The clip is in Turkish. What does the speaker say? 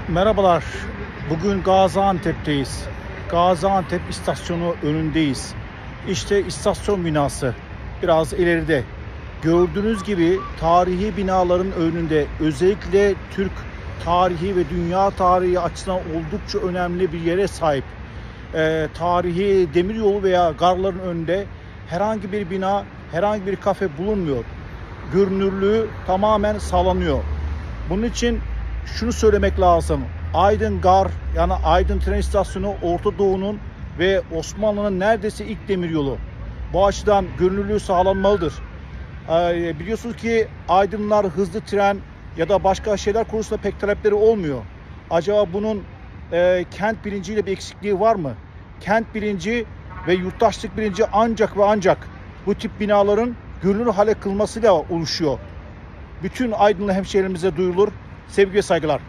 Merhabalar. Bugün Gaziantep'teyiz. Gaziantep istasyonu önündeyiz. İşte istasyon binası. Biraz ileride. Gördüğünüz gibi tarihi binaların önünde, özellikle Türk tarihi ve dünya tarihi açısından oldukça önemli bir yere sahip. Tarihi demiryolu veya garların önünde herhangi bir bina, herhangi bir kafe bulunmuyor. Görünürlüğü tamamen sağlanıyor. Bunun için şunu söylemek lazım. Aydın Gar, yani Aydın tren istasyonu Orta Doğu'nun ve Osmanlı'nın neredeyse ilk demiryolu. Bu açıdan görünürlüğü sağlanmalıdır. Biliyorsunuz ki Aydınlar hızlı tren ya da başka şeyler konusunda pek talepleri olmuyor. Acaba bunun kent bilinciyle bir eksikliği var mı? Kent bilinci ve yurttaşlık bilinci ancak ve ancak bu tip binaların görünür hale kılmasıyla oluşuyor. Bütün Aydınlı hemşehrilerimize duyurulur. Sevgi ve saygılar.